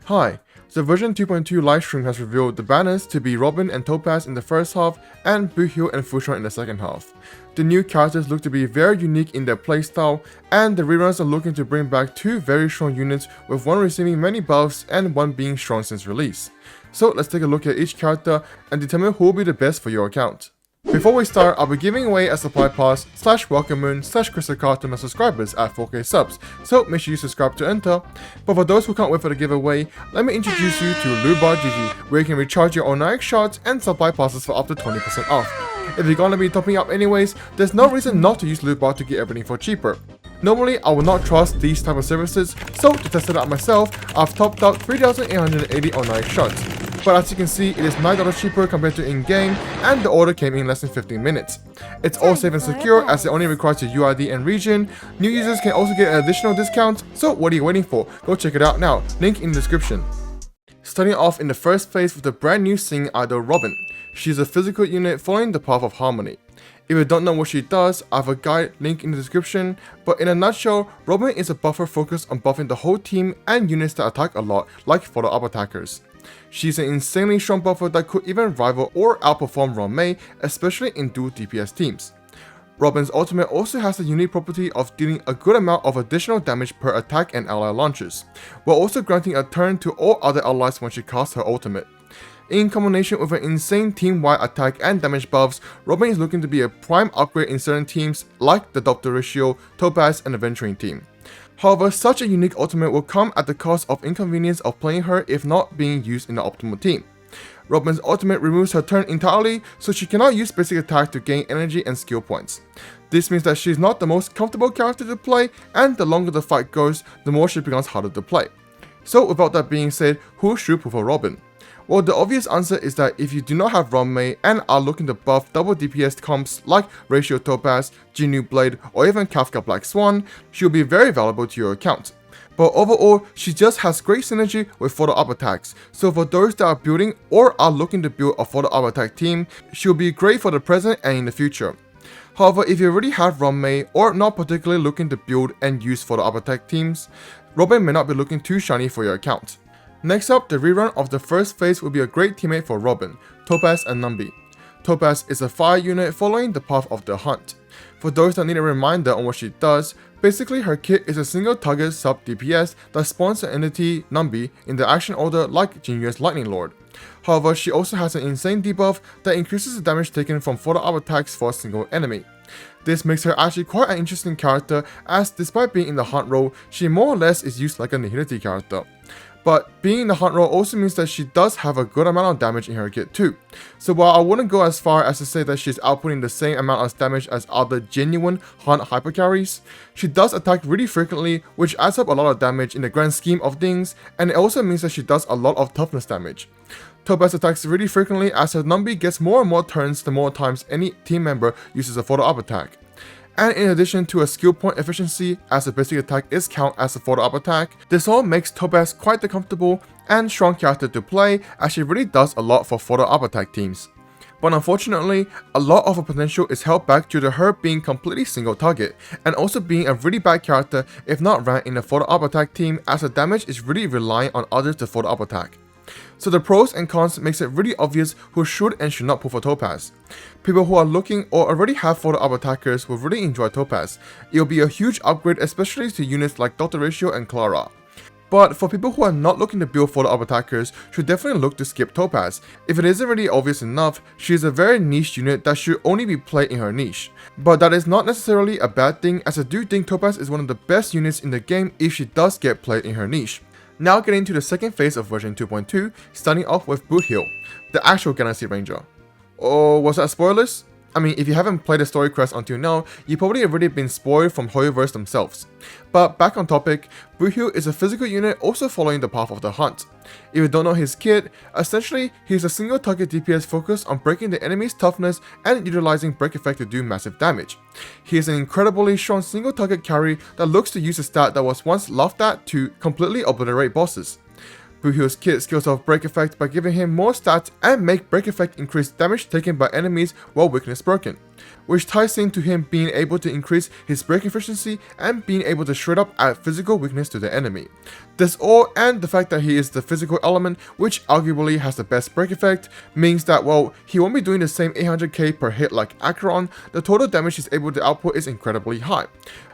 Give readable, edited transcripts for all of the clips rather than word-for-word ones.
Hi, the version 2.2 livestream has revealed the banners to be Robin and Topaz in the first half and Boothill and FuXuan in the second half. The new characters look to be very unique in their playstyle, and the reruns are looking to bring back two very strong units, with one receiving many buffs and one being strong since release. So let's take a look at each character and determine who will be the best for your account. Before we start, I'll be giving away a supply pass / welcome moon / crystal card to my subscribers at 4K subs, so make sure you subscribe to enter. But for those who can't wait for the giveaway, let me introduce you to Lootbar GG, where you can recharge your Oneiric shards and supply passes for up to 20% off. If you're gonna be topping up anyways, there's no reason not to use Lootbar to get everything for cheaper. Normally, I would not trust these type of services, so to test it out myself, I've topped out 3,880 Oneiric shards. But as you can see, it is $9 cheaper compared to in-game, and the order came in less than 15 minutes. It's all safe and secure as it only requires your UID and region. New users can also get an additional discount, so what are you waiting for? Go check it out now, link in the description. Starting off in the first phase with the brand new singing idol Robin. She's a physical unit following the path of harmony. If you don't know what she does, I have a guide link in the description, but in a nutshell, Robin is a buffer focused on buffing the whole team and units that attack a lot, like follow-up attackers. She's an insanely strong buffer that could even rival or outperform Ron-Mei, especially in dual DPS teams. Robin's ultimate also has the unique property of dealing a good amount of additional damage per attack and ally launches, while also granting a turn to all other allies when she casts her ultimate. In combination with an insane team-wide attack and damage buffs, Robin is looking to be a prime upgrade in certain teams like the Doctor Ratio, Topaz, and Adventuring team. However, such a unique ultimate will come at the cost of inconvenience of playing her if not being used in the optimal team. Robin's ultimate removes her turn entirely, so she cannot use basic attack to gain energy and skill points. This means that she is not the most comfortable character to play, and the longer the fight goes, the more she becomes harder to play. So without that being said, who should prefer Robin? Well, the obvious answer is that if you do not have Ron-Mei and are looking to buff double DPS comps like Ratio Topaz, Genu Blade, or even Kafka Black Swan, she will be very valuable to your account. But overall, she just has great synergy with follow-up attacks, so for those that are building or are looking to build a follow-up attack team, she will be great for the present and in the future. However, if you already have Ron-Mei or not particularly looking to build and use follow-up attack teams, Robin may not be looking too shiny for your account. Next up, the rerun of the first phase will be a great teammate for Robin, Topaz and Numbi. Topaz is a fire unit following the path of the hunt. For those that need a reminder on what she does, basically her kit is a single target sub DPS that spawns an entity, Numbi, in the action order like Genu's Lightning Lord. However, she also has an insane debuff that increases the damage taken from follow-up attacks for a single enemy. This makes her actually quite an interesting character, as despite being in the hunt role, she more or less is used like a nihility character. But being in the hunt role also means that she does have a good amount of damage in her kit too. So while I wouldn't go as far as to say that she's outputting the same amount of damage as other genuine hunt hypercarries, she does attack really frequently, which adds up a lot of damage in the grand scheme of things, and it also means that she does a lot of toughness damage. Topaz attacks really frequently as her Numbi gets more and more turns the more times any team member uses a follow-up attack. And in addition to a skill point efficiency, as a basic attack is count as a follow-up attack, this all makes Topaz quite the comfortable and strong character to play, as she really does a lot for follow-up attack teams. But unfortunately, a lot of her potential is held back due to her being completely single target, and also being a really bad character if not ran in a follow-up attack team, as her damage is really reliant on others to follow-up attack. So the pros and cons makes it really obvious who should and should not pull for Topaz. People who are looking or already have follow-up attackers will really enjoy Topaz. It will be a huge upgrade, especially to units like Dr. Ratio and Clara. But for people who are not looking to build follow-up attackers, should definitely look to skip Topaz. If it isn't really obvious enough, she is a very niche unit that should only be played in her niche. But that is not necessarily a bad thing, as I do think Topaz is one of the best units in the game if she does get played in her niche. Now getting to the second phase of version 2.2, starting off with Boothill, the actual Galaxy Ranger. Oh, was that spoilers? I mean, if you haven't played the story quest until now, you probably already been spoiled from hoyoverse themselves. But back on topic, Boothill is a physical unit also following the path of the hunt. If you don't know his kit, essentially he's a single target DPS focused on breaking the enemy's toughness and utilizing break effect to do massive damage. He is an incredibly strong single target carry that looks to use a stat that was once laughed at to completely obliterate bosses. Boothill's kit skills off break effect by giving him more stats and make break effect increase damage taken by enemies while weakness broken. which ties into him being able to increase his break efficiency and being able to shred up add physical weakness to the enemy. This all, and the fact that he is the physical element, which arguably has the best break effect, means that while he won't be doing the same 800k per hit like Acheron, the total damage he's able to output is incredibly high.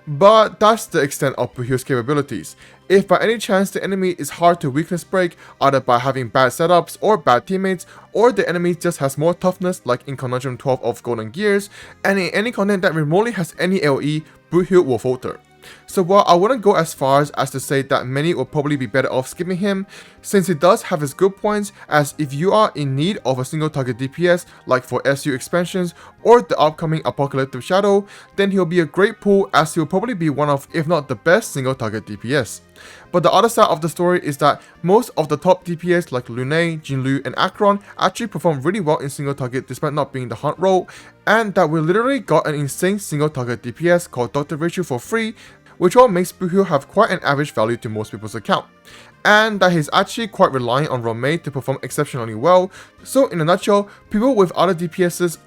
But that's the extent of Boothill's capabilities. If by any chance the enemy is hard to weakness break, either by having bad setups or bad teammates, or the enemy just has more toughness like in Conundrum 12 of Golden Gears, and in any content that remotely has any AoE, Boothill will falter. So while I wouldn't go as far as to say that many will probably be better off skipping him, since he does have his good points, as if you are in need of a single target DPS like for SU expansions or the upcoming Apocalyptic Shadow, then he'll be a great pull, as he'll probably be one of, if not the best single target DPS. But the other side of the story is that most of the top DPS like Lune, Jinlu, and Acheron actually perform really well in single target despite not being the hunt role, and that we literally got an insane single target DPS called Dr. Rachel for free, which all makes Boothill have quite an average value to most people's account, and that he's actually quite reliant on Romae to perform exceptionally well. So in a nutshell, people with other DPSs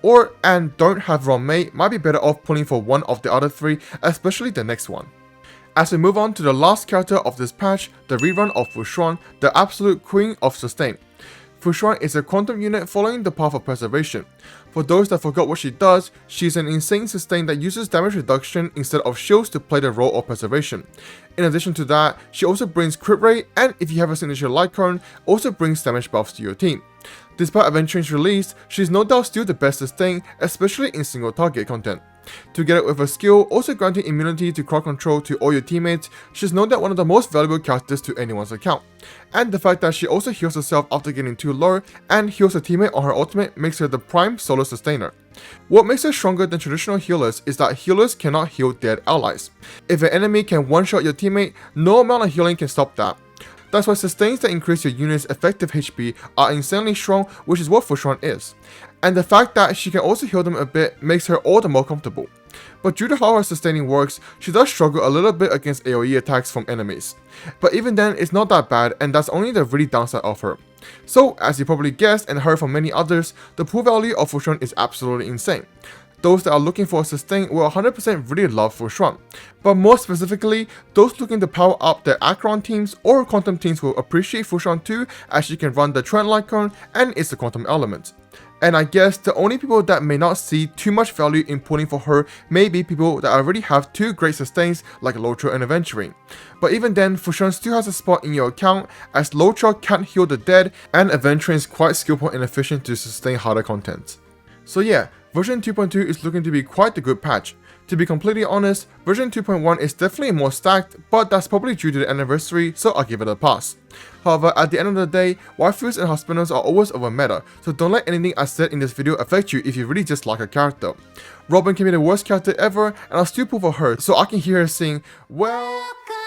and don't have Romae might be better off pulling for one of the other three, especially the next one. As we move on to the last character of this patch, the rerun of FuXuan, the absolute queen of sustain. FuXuan is a quantum unit following the path of preservation. For those that forgot what she does, she's an insane sustain that uses damage reduction instead of shields to play the role of preservation. In addition to that, she also brings crit rate, and if you have a signature light cone, also brings damage buffs to your team. Despite Aventuring's release, she's no doubt still the best sustain, especially in single target content. Together with her skill also granting immunity to crowd control to all your teammates, she's no doubt one of the most valuable characters to anyone's account. And the fact that she also heals herself after getting too low and heals her teammate on her ultimate makes her the prime solo sustainer. What makes her stronger than traditional healers is that healers cannot heal dead allies. If an enemy can one-shot your teammate, no amount of healing can stop that. That's why sustains that increase your unit's effective HP are insanely strong, which is what FuXuan is. And the fact that she can also heal them a bit makes her all the more comfortable. But due to how her sustaining works, she does struggle a little bit against AoE attacks from enemies. But even then, it's not that bad, and that's only the really downside of her. So, as you probably guessed and heard from many others, the pull value of FuXuan is absolutely insane. Those that are looking for a sustain will 100% really love FuXuan. But more specifically, those looking to power up their Acheron teams or Quantum teams will appreciate FuXuan too, as she can run the Trend Lycon and it's a Quantum element. And I guess the only people that may not see too much value in pulling for her may be people that already have two great sustains like Lotro and Aventuring. But even then, FuXuan still has a spot in your account, as Lotro can't heal the dead and Aventuring is quite skillful and efficient to sustain harder content. So yeah, version 2.2 is looking to be quite a good patch. To be completely honest, version 2.1 is definitely more stacked, but that's probably due to the anniversary, so I'll give it a pass. However, at the end of the day, waifus and husbandos are always over meta, so don't let anything I said in this video affect you if you really just like a character. Robin can be the worst character ever, and I'll still pull for her, so I can hear her sing, "Welcome